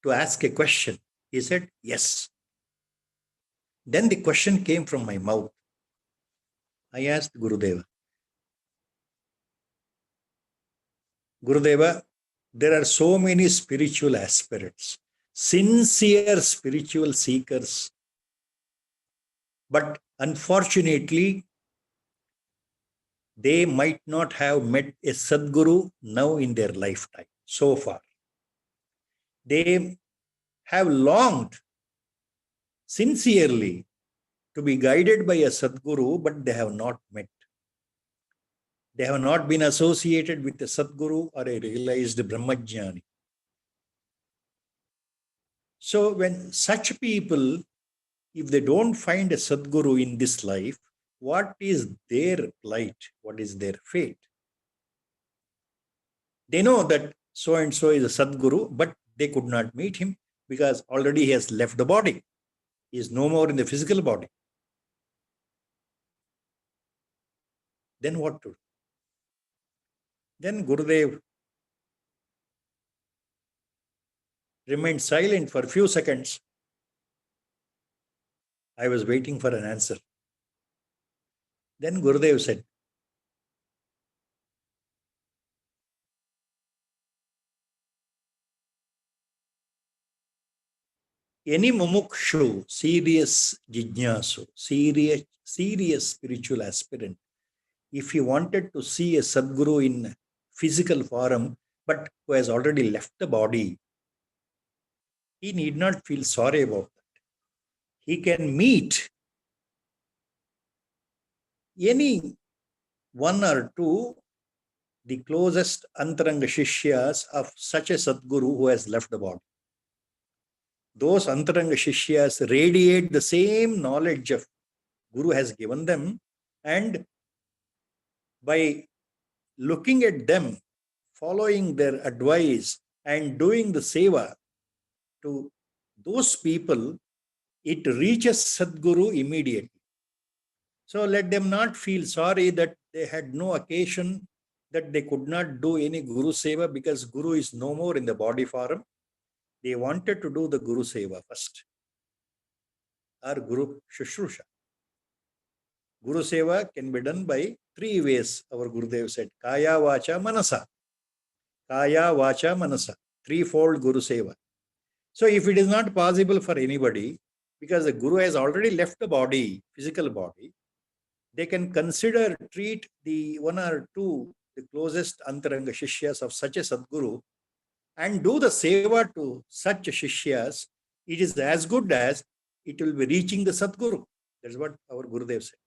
to ask a question. He said, yes. Then the question came from my mouth. I asked Gurudeva, Gurudeva, there are so many spiritual aspirants, sincere spiritual seekers, but unfortunately, they might not have met a Sadguru now in their lifetime so far. They have longed sincerely to be guided by a Sadguru, but they have not met. They have not been associated with a Sadguru or a realized Brahmajnani. So when such people, if they don't find a Sadguru in this life, what is their plight? What is their fate? They know that so and so is a Sadguru, but they could not meet him because already he has left the body. He is no more in the physical body. Then what to do? Then Gurudev remained silent for a few seconds. I was waiting for an answer. Then Gurudev said, any mumukshu, serious jijnasu, serious spiritual aspirant, if he wanted to see a Sadguru in physical form, but who has already left the body, he need not feel sorry about that. He can meet any one or two, the closest antaranga shishyas of such a Sadguru who has left the body. Those antaranga shishyas radiate the same knowledge of Guru has given them, and by looking at them, following their advice and doing the seva to those people, it reaches Sadguru immediately. So let them not feel sorry that they had no occasion, that they could not do any Guru seva because Guru is no more in the body form. They wanted to do the Guru seva first, or Guru Shushrusha. Guru seva can be done by three ways, our Gurudev said. Kaya, Vacha, Manasa. Kaya, Vacha, Manasa. Threefold Guru seva. So if it is not possible for anybody, because the Guru has already left the body, physical body, they can consider, treat the one or two, the closest antaranga shishyas of such a Sadguru, and do the seva to such shishyas. It is as good as it will be reaching the Sadguru. That's what our Gurudev said.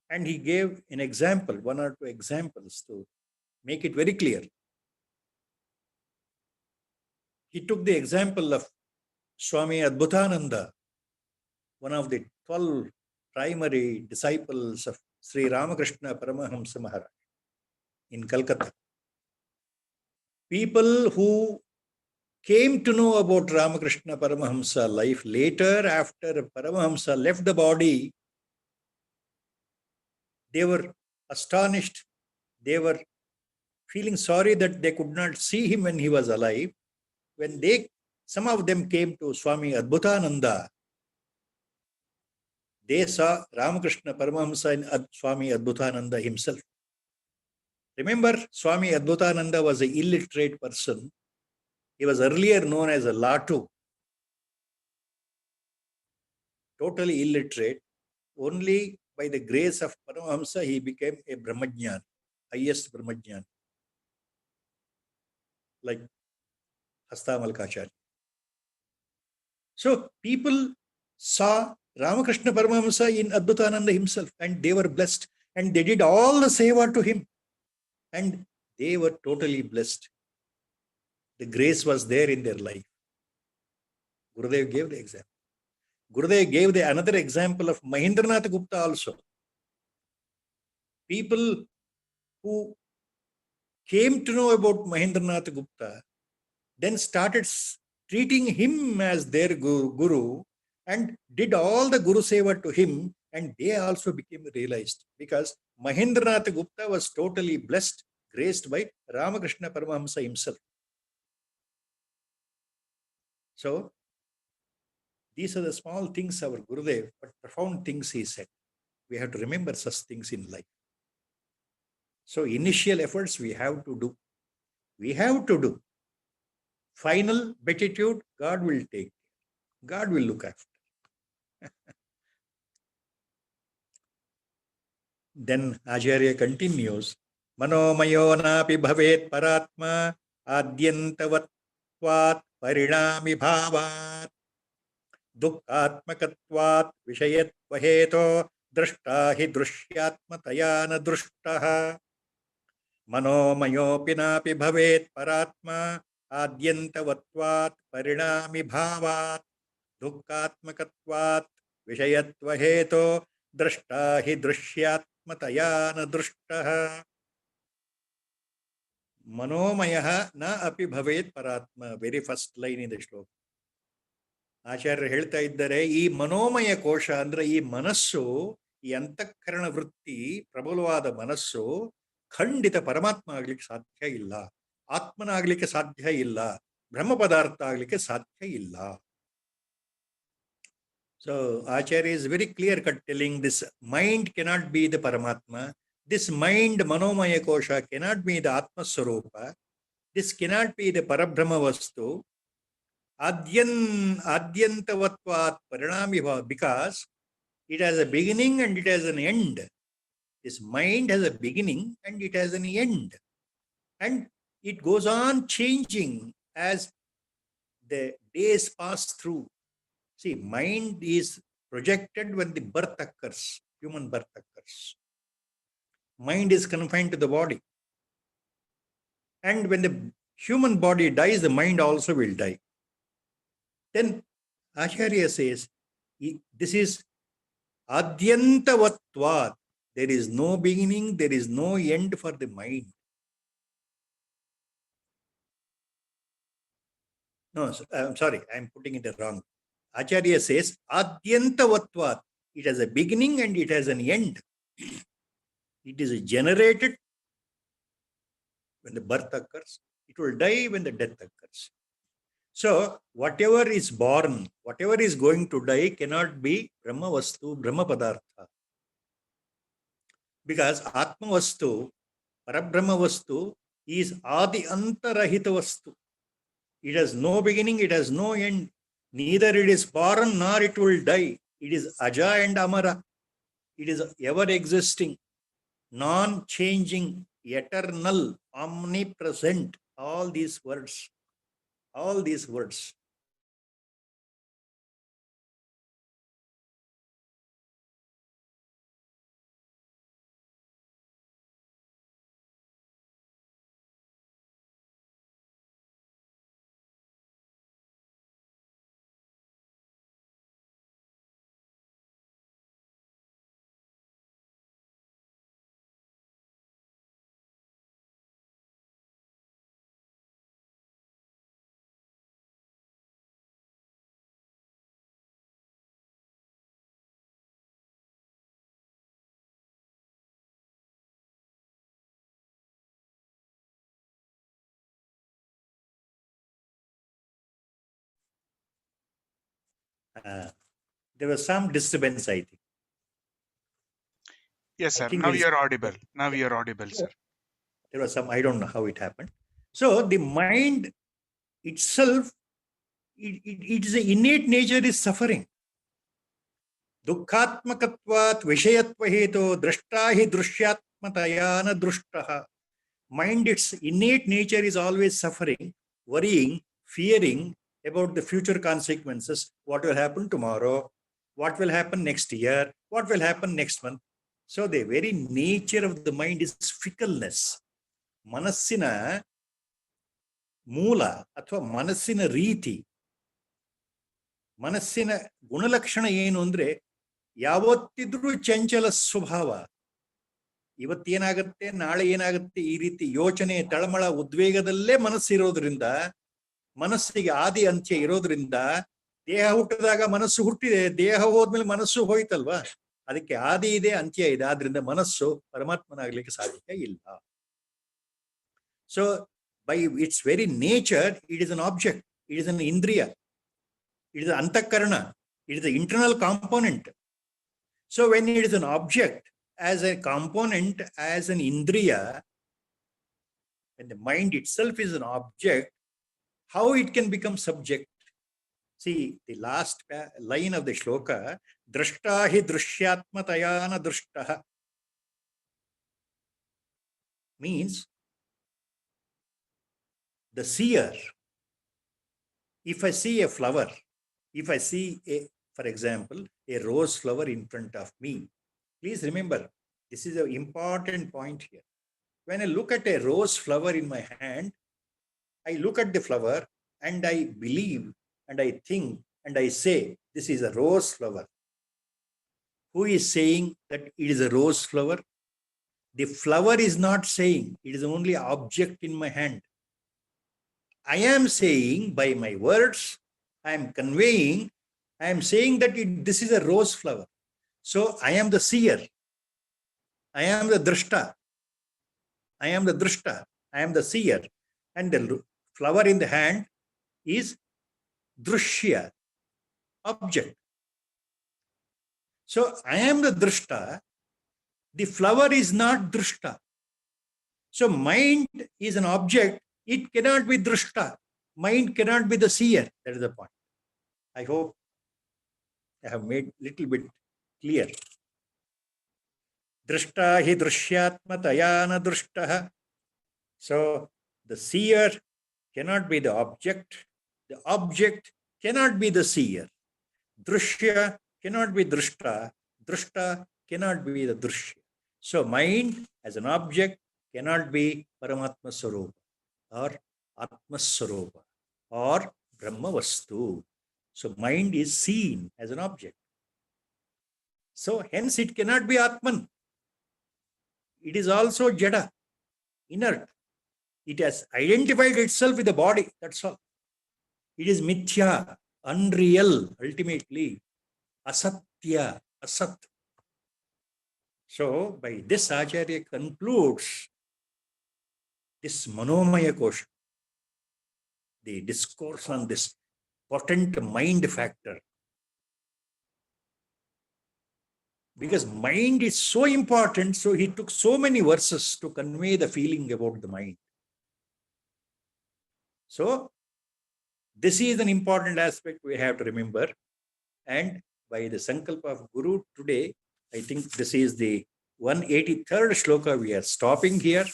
And he gave an example, one or two examples to make it very clear. He took the example of Swami Adbhutananda, one of the 12 primary disciples of Sri Ramakrishna Paramahamsa Maharaj in Calcutta. People who came to know about Ramakrishna Paramahamsa life later, after Paramahamsa left the body, they were astonished. They were feeling sorry that they could not see him when he was alive. When some of them came to Swami Adbhutananda, they saw Ramakrishna Paramahamsa in Swami Adbhutananda himself. Remember, Swami Adbhutananda was an illiterate person. He was earlier known as a Latu, totally illiterate. only by the grace of Paramahamsa he became a Brahmajnani, highest Brahmajnani, like Hastamalkacharya. So people saw Ramakrishna Paramahamsa in Adbhutananda himself, and they were blessed, and they did all the seva to him, and they were totally blessed. The grace was there in their life. Gurudev gave the example. Gurudev gave another example of Mahendranath Gupta also. People who came to know about Mahendranath Gupta then started treating him as their guru and did all the Guru Seva to him, and they also became realized, because Mahendranath Gupta was totally blessed, graced by Ramakrishna Paramahamsa himself. So these are the small things our Gurudev, but profound things he said. We have to remember such things in life. So initial efforts we have to do. We have to do. Final beatitude, God will take care. God will look after. Then Acharya continues, Manomayo napi bhavet paratma adyantavatvat parinami bhavat dukkhatmakatvat vishayatvaheto drashta hi drushyatmataya na drushtah. Manomayopi napi bhavet paratma adyantavatvat parinami bhavat dukkhatmakatvat vishayatvaheto drashta hi drushyatmataya na drushtah. Manomayaha na api bhavet paratma. Very first line in the shloka. ಆಚಾರ್ಯರು ಹೇಳ್ತಾ ಇದ್ದಾರೆ, ಈ ಮನೋಮಯ ಕೋಶ ಅಂದ್ರೆ ಈ ಮನಸ್ಸು, ಈ ಅಂತಃಕರಣ ವೃತ್ತಿ, ಪ್ರಬಲವಾದ ಮನಸ್ಸು ಖಂಡಿತ ಪರಮಾತ್ಮ ಆಗ್ಲಿಕ್ಕೆ ಸಾಧ್ಯ ಇಲ್ಲ, ಆತ್ಮನಾಗ್ಲಿಕ್ಕೆ ಸಾಧ್ಯ ಇಲ್ಲ, ಬ್ರಹ್ಮ ಪದಾರ್ಥ ಆಗ್ಲಿಕ್ಕೆ ಸಾಧ್ಯ ಇಲ್ಲ. So Acharya is very clear cut telling this mind cannot be the Paramatma, this mind manomaya kosha cannot be the Atma Swarupa, this cannot be the Parabrahma Vastu, Adyantavatvat Parinami Bhava, because it has a beginning and it has an end. This mind has a beginning and it has an end. And it goes on changing as the days pass through. See, mind is projected when the birth occurs, human birth occurs. Mind is confined to the body. And when the human body dies, the mind also will die. Then Acharya says, this is Adyantavatvat. There is no beginning, there is no end for the mind. No, I'm sorry, I'm putting it wrong. Acharya says, Adyantavatvat. It has a beginning and it has an end. It is generated when the birth occurs. It will die when the death occurs. So, whatever is born, whatever is going to die cannot be Brahma Vastu, Brahma Padartha. Because Atma Vastu, Parabrahma Vastu is Adi Antarahita Vastu. It has no beginning, it has no end. Neither it is born nor it will die. It is Aja and Amara. It is ever existing, non-changing, eternal, omnipresent. All these words. All these words. There was some disturbance, I think. Yes, sir. Now you're audible. Now you're audible, sir. There was some, I don't know how it happened. So the mind itself, its innate nature is suffering. दुःखात्मकत्वात् विषयत्वहेतो दृष्टा हि दृश्यात्मतया न दृष्टः. Mind, its innate nature is always suffering, worrying, fearing about the future consequences. What will happen tomorrow? What will happen next year? What will happen next month? So the very nature of the mind is fickleness. ಮನಸ್ಸಿನ ಮೂಲ ಅಥವಾ ಮನಸ್ಸಿನ ರೀತಿ, ಮನಸ್ಸಿನ ಗುಣಲಕ್ಷಣ ಏನು ಅಂದ್ರೆ ಯಾವತ್ತಿದ್ರೂ ಚಂಚಲ ಸ್ವಭಾವ. ಇವತ್ತೇನಾಗುತ್ತೆ, ನಾಳೆ ಏನಾಗುತ್ತೆ, ಈ ರೀತಿ ಯೋಚನೆ, ತಳಮಳ, ಉದ್ವೇಗದಲ್ಲೇ ಮನಸ್ಸಿರೋದ್ರಿಂದ, ಮನಸ್ಸಿಗೆ ಆದಿ ಅಂತ್ಯ ಇರೋದ್ರಿಂದ, ದೇಹ ಹುಟ್ಟಿದಾಗ ಮನಸ್ಸು ಹುಟ್ಟಿದೆ, ದೇಹ ಹೋದ್ಮೇಲೆ ಮನಸ್ಸು ಹೋಯ್ತಲ್ವಾ, ಅದಕ್ಕೆ ಆದಿ ಇದೆ, ಅಂತ್ಯ ಇದೆ. ಆದ್ರಿಂದ ಮನಸ್ಸು ಪರಮಾತ್ಮನಾಗ್ಲಿಕ್ಕೆ ಸಾಧ್ಯ ಇಲ್ಲ. So by it's very nature it is an object, it is an ಇಂದ್ರಿಯ, ಇಟ್ ಇಸ್ ಅಂತಃಕರಣ, it is internal component. So when it is an object as a component, as an indriya, when the mind itself is an object, how it can become subject? See, the last line of the shloka, drashta hi drishyatmatayana drushtah, means the seer. If I see a flower, if I see for example, a rose flower in front of me, please remember, this is an important point here. When I look at a rose flower in my hand, I look at the flower and I believe and I think and I say, this is a rose flower. Who is saying that it is a rose flower? The flower is not saying, it is only an object in my hand. I am saying by my words, I am conveying, I am saying that this is a rose flower. So I am the seer. I am the drishta. I am the drishta. I am the seer. And the flower in the hand is drushya, object. So I am the drishta. The flower is not drishta. So mind is an object. It cannot be drishta. Mind cannot be the seer. That is the point. I hope I have made little bit clear. Drishta hi drishyatmataya na drishtah. So the seer cannot be the object cannot be the seer. Drishya cannot be drishta, drishta cannot be the drishya. So mind as an object cannot be Paramatma Swarupa or Atma Swarupa or Brahma Vastu. So mind is seen as an object. So hence it cannot be Atman. It is also Jada, inert. It has identified itself with the body, that's all. It is mithya, unreal, ultimately. Asatya, asat. So by this Acharya concludes this Manomaya Kosha, the discourse on this potent mind factor. Because mind is so important, so he took so many verses to convey the feeling about the mind. So this is an important aspect we have to remember. And by the Sankalpa of Guru today, I think this is the 183rd shloka. We are stopping here.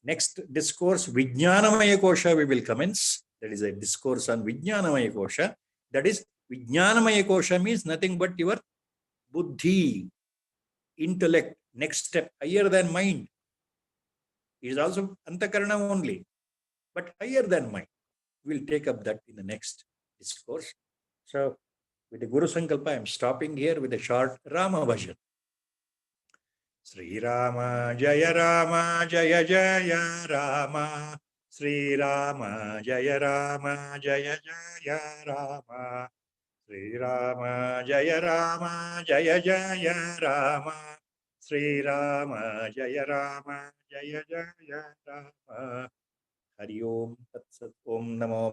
Next discourse, Vijnanamaya Kosha, we will commence. That is a discourse on Vijnanamaya Kosha. That is, Vijnanamaya Kosha means nothing but your buddhi, intellect, next step, higher than mind. It is also antakarana only, but higher than mind. We'll take up that in the next discourse. So with the Guru Sankalpa, I am stopping here with a short Rama bhajan. Sri Rama Jaya Rama Jaya Jaya Rama. Sri Rama Jaya Rama Jaya Jaya Rama. Sri Rama Jaya Rama Jaya Jaya Rama. Sri Rama Jaya Rama Jaya Jaya Rama. Hari Om Tat Sat Om Namo